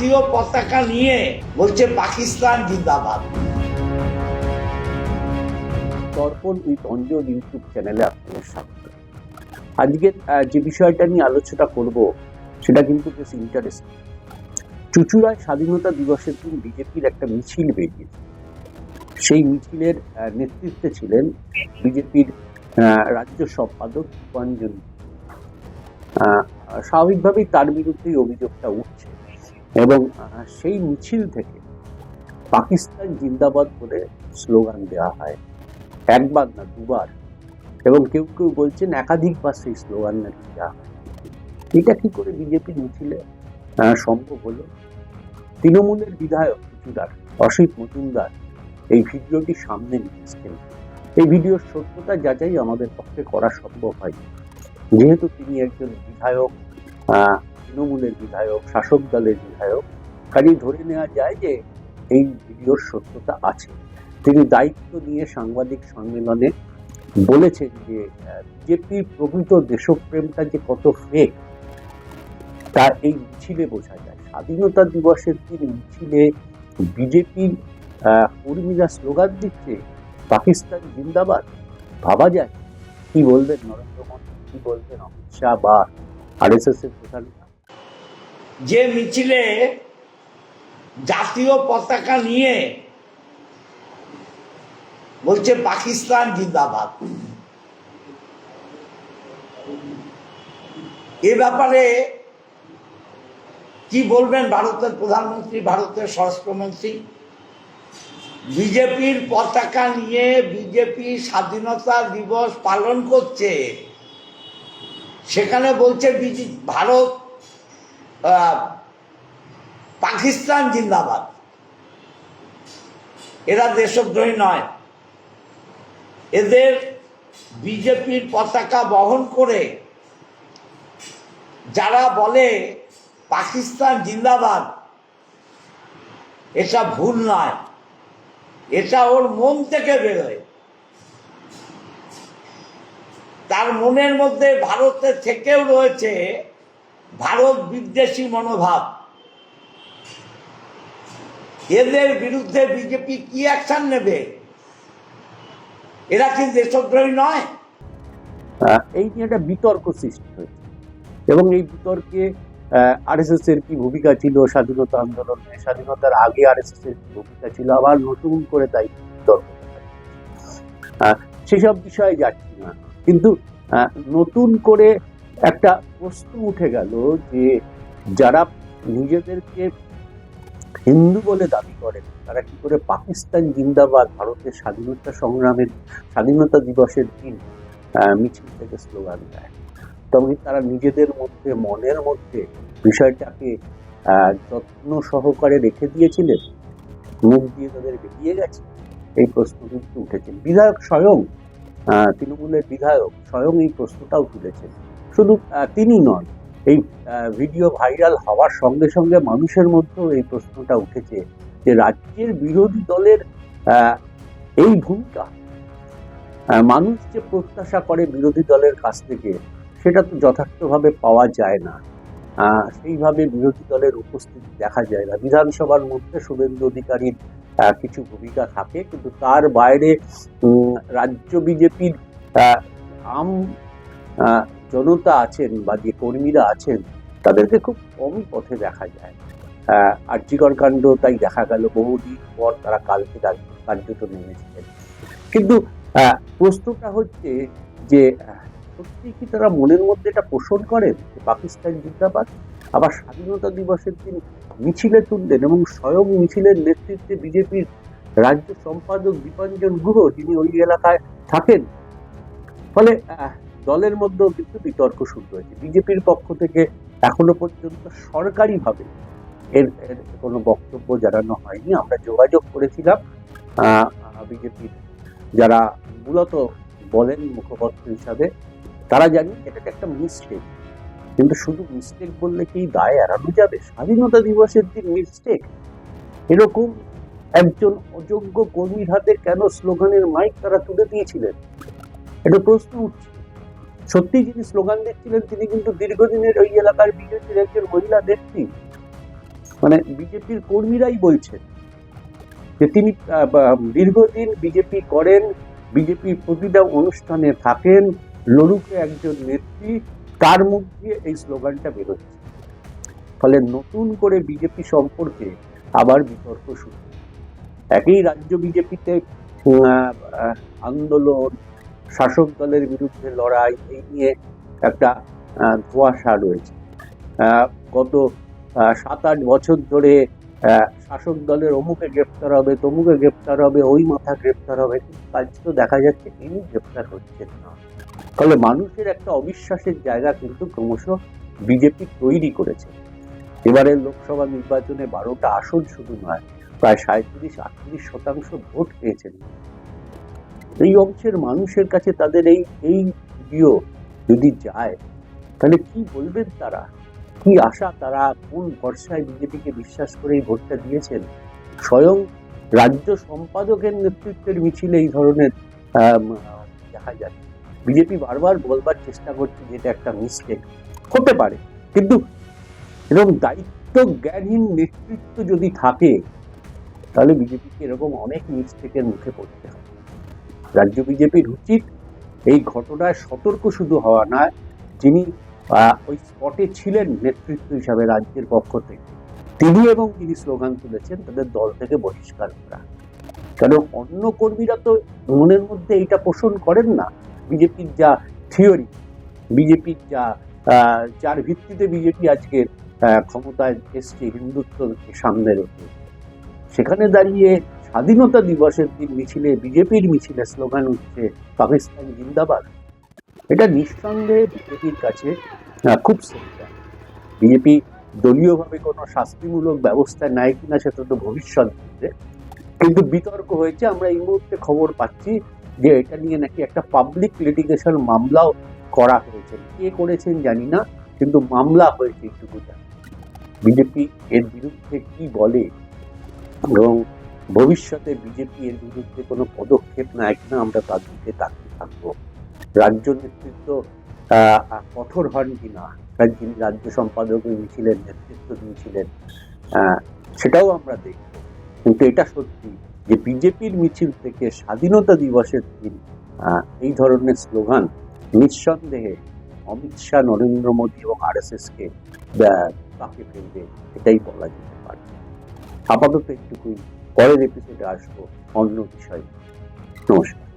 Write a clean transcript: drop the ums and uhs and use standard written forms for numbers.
জাতীয় পতাকা নিয়ে বলছে পাকিস্তান জিন্দাবাদ। দর্পণ উইথ অঞ্জন ইউটিউব চ্যানেলে আপনাদের স্বাগত। আজকের যে বিষয়টা নিয়ে আলোচনা করব সেটা কিন্তু বেশ ইন্টারেস্টিং। চুঁচুড়ায় স্বাধীনতা দিবসের দিন বিজেপির একটা মিছিল বেরিয়েছে। সেই মিছিলের নেতৃত্বে ছিলেন বিজেপির রাজ্য সম্পাদক দীপাঞ্জন। স্বাভাবিকভাবেই তার বিরুদ্ধেই অভিযোগটা উঠছে এবং সেই মিছিল থেকে পাকিস্তান জিন্দাবাদ বলে স্লোগান দেওয়া হয়, একবার না দুবার, এবং কেউ কেউ বলছেন একাধিকবার সেই স্লোগান নাকি দেওয়া হয়। এটা কি করে বিজেপির মিছিলে সম্ভব হলো? তৃণমূলের বিধায়ক চুঁচুড়ার অসিত মজুমদার এই ভিডিওটি সামনে নিয়ে এসেছেন। এই ভিডিওর সত্যতা যাচাই আমাদের পক্ষে করা সম্ভব হয়নি, যেহেতু তিনি একজন বিধায়ক, তৃণমূলের বিধায়ক, শাসক দলের বিধায়ক। কাজেই ধরে নেওয়া যায় যে এই ভিডিওর সত্যতা আছে। তিনি দায়িত্ব নিয়ে সাংবাদিক সম্মেলনে বলেছেন যে বিজেপির প্রকৃত দেশপ্রেমটা যে কত ফেক তা এই মিছিলে বোঝা যায়। স্বাধীনতা দিবসের দিন মিছিলে বিজেপির কর্মীরা স্লোগান দিচ্ছে পাকিস্তান জিন্দাবাদ। ভাবা যায়। কি বলবেন নরেন্দ্র মোদী, কি বলবেন অমিত শাহ বা আরএসএস এর প্রধান? যে মিছিলে জাতীয় পতাকা নিয়ে বলছে পাকিস্তান জিন্দাবাদ, এ ব্যাপারে কি বলবেন ভারতের প্রধানমন্ত্রী, ভারতের স্বরাষ্ট্রমন্ত্রী? বিজেপির পতাকা নিয়ে বিজেপি স্বাধীনতা দিবস পালন করছে, সেখানে বলছে ভারত পাকিস্তান জিন্দাবাদ। এরা দেশদ্রোহী নয়। এদের বিজেপির পতাকা বহন করে যারা বলে পাকিস্তান জিন্দাবাদ, এটা ভুল নয়, এটা ওর মন থেকে বেরোয়। তার মনের মধ্যে ভারতের থেকেও রয়েছে ভারত বিদ্বেষী মনোভাব। এদের বিরুদ্ধে বিজেপি কি অ্যাকশন নেবে? এরা কি দেশদ্রোহী নয়? এই নিয়ে একটা বিতর্ক সৃষ্টি হয়েছে এবং এই বিতর্কে আরএসএস এর কি ভূমিকা ছিল স্বাধীনতা আন্দোলনে, স্বাধীনতার আগে আরএসএস এর কি ভূমিকা ছিল, আবার নতুন করে তাই বিতর্ক সেসব বিষয়ে যাচ্ছি না। কিন্তু নতুন করে একটা প্রশ্ন উঠে গেল যে যারা নিজেদেরকে হিন্দু বলে দাবি করেন তারা কি করে পাকিস্তান জিন্দাবাদ ভারতের স্বাধীনতা সংগ্রামের স্বাধীনতা দিবসের দিন মিছিল থেকে স্লোগান দেয়? তবে তারা নিজেদের মধ্যে মনের মধ্যে বিষয়টাকে যত্ন সহকারে রেখে দিয়েছিলেন, মুখ দিয়ে তাদের বেরিয়ে গেছে? এই প্রশ্ন কিন্তু উঠেছে। বিধায়ক স্বয়ং, তৃণমূলের বিধায়ক স্বয়ং এই প্রশ্নটাও তুলেছেন। শুধু তিনি নন, এই ভিডিও ভাইরাল হওয়ার সঙ্গে সঙ্গে মানুষের মধ্যেও এই প্রশ্নটা উঠেছে যে রাজ্যের বিরোধী দলের এই ভূমিকা, মানুষ যে প্রত্যাশা করে বিরোধী দলের কাছ থেকে সেটা তো যথার্থভাবে পাওয়া যায় না। সেইভাবে বিরোধী দলের উপস্থিতি দেখা যায় না। বিধানসভার মধ্যে শুভেন্দু অধিকারীর কিছু ভূমিকা থাকে, কিন্তু তার বাইরে রাজ্য বিজেপির আম জনতা আছেন বা যে কর্মীরা আছেন তাদেরকে খুব কমই পথে দেখা যায়। আরজিকর কাণ্ড তাই দেখা গেল, বহুদিন পর তারা কালকে কার্যত নেমেছিলেন। কিন্তু প্রশ্নটা হচ্ছে যে সত্যি কি তারা মনের মধ্যে এটা পোষণ করেন যে পাকিস্তান জিন্দাবাদ? আবার স্বাধীনতা দিবসের দিন মিছিলে তুললেন এবং স্বয়ং মিছিলের নেতৃত্বে বিজেপির রাজ্য সম্পাদক দীপাঞ্জন গুহ, যিনি ওই এলাকায় থাকেন। ফলে দলের মধ্যেও কিন্তু বিতর্ক শুরু হয়েছে। বিজেপির পক্ষ থেকে এখনো পর্যন্ত সরকারিভাবে এর কোনো বক্তব্য জানানো হয়নি। আমরা যোগাযোগ করেছিলাম বিজেপির যারা মূলত বলেন মুখপাত্র হিসাবে, তারা জানি এটা একটা মিস্টেক। কিন্তু শুধু মিস্টেক বললে কি দায় এড়ানো যাবে? স্বাধীনতা দিবসের দিন মিস্টেক, এরকম একজন অযোগ্য কর্মীর হাতে কেন স্লোগানের মাইক তারা তুলে দিয়েছিলেন? এটা প্রশ্ন উঠছে। সত্যি যিনি স্লোগান দিচ্ছিলেন তিনি কিন্তু দীর্ঘদিনের ওই এলাকার বিজেপির একজন মহিলা নেত্রী, মানে বিজেপির কর্মীরাই বলছেন যে তিনি দীর্ঘদিন বিজেপি করেন, বিজেপির প্রতিটা অনুষ্ঠানে থাকেন, লড়ুকে একজন নেত্রী, তার মুখ দিয়ে এই স্লোগানটা বেরোচ্ছে। ফলে নতুন করে বিজেপি সম্পর্কে আবার বিতর্ক শুরু। একই রাজ্য বিজেপিতে আন্দোলন, শাসক দলের বিরুদ্ধে লড়াই, এই নিয়ে একটা ধোঁয়াশা রয়েছে। গত 7-8 বছর ধরে শাসক দলের অমুকে গ্রেপ্তার হবে, তমুকে গ্রেপ্তার হবে, ওই মাথা গ্রেপ্তার হবে, কিন্তু কাজ তো দেখা যাচ্ছে তিনি গ্রেপ্তার হচ্ছেন না। ফলে মানুষের একটা অবিশ্বাসের জায়গা কিন্তু ক্রমশ বিজেপি তৈরি করেছে। এবারের লোকসভা নির্বাচনে 12টা আসন শুধু নয়, প্রায় 37-38% ভোট পেয়েছেন। এই অংশের মানুষের কাছে তাদের এই ভিডিও যদি যায়, তাহলে কি বলবেন তারা? কি আশা, তারা কোন ভরসায় বিজেপিকে বিশ্বাস করে এই ভোটটা দিয়েছেন? স্বয়ং রাজ্য সম্পাদকের নেতৃত্বের মিছিলে এই ধরনের দেখা যায়। বিজেপি বারবার বলবার চেষ্টা করছে যে এটা একটা মিস্টেক, হতে পারে, কিন্তু এরকম দায়িত্ব জ্ঞানহীন নেতৃত্ব যদি থাকে, তাহলে বিজেপিকে এরকম অনেক মিস্টেকের মুখে পড়তে হবে। রাজ্য বিজেপির উচিত এই ঘটনায় সতর্ক শুধু হওয়া নয়, যিনি ওই স্পটে ছিলেন নেতৃত্ব হিসাবে রাজ্যের পক্ষ থেকে, তিনি এবং যিনি স্লোগান তুলেছেন তাদের দল থেকে বহিষ্কার করা। কারণ অন্য কর্মীরা তো মনের মধ্যে এইটা পোষণ করেন না। বিজেপির যা থিওরি, বিজেপির যার ভিত্তিতে বিজেপি আজকে ক্ষমতায় এসছে হিন্দুত্বকে সামনে রেখে, সেখানে দাঁড়িয়ে স্বাধীনতা দিবসের দিন মিছিলে, বিজেপির মিছিলে স্লোগান উঠছে পাকিস্তান জিন্দাবাদ। এটা নিঃসন্দেহে বিজেপির কাছে খুব সেন্সিটিভ। বিজেপি দলীয়ভাবে কোনো শাস্তিমূলক ব্যবস্থা নেয় কিনা সেটা তো ভবিষ্যৎ দিতে, কিন্তু বিতর্ক হয়েছে। আমরা এই মুহূর্তে খবর পাচ্ছি যে এটা নিয়ে নাকি একটা পাবলিক লিটিগেশন মামলাও করা হয়েছে। কে করেছেন জানি না, কিন্তু মামলা হয়েছে এইটুকু জানি। বিজেপি এর বিরুদ্ধে কি বলে এবং ভবিষ্যতে বিজেপি এর বিরুদ্ধে কোনো পদক্ষেপ নেয় কিনা, আমরা তার দিকে তাকিয়ে থাকবো। রাজ্য নেতৃত্ব কঠোর হন কিনা, যিনি রাজ্য সম্পাদকের মিছিলের নেতৃত্ব দিয়েছিলেন, সেটাও আমরা দেখব। কিন্তু এটা সত্যি যে বিজেপির মিছিল থেকে স্বাধীনতা দিবসের দিন এই ধরনের স্লোগান নিঃসন্দেহে অমিত শাহ, নরেন্দ্র মোদী এবং RSS কে তাকে ফেলবে, এটাই বলা যেতে পারে। আপাতত একটুকুই, পরের এপিসোডে আসবো অন্য বিষয়ে। নমস্কার।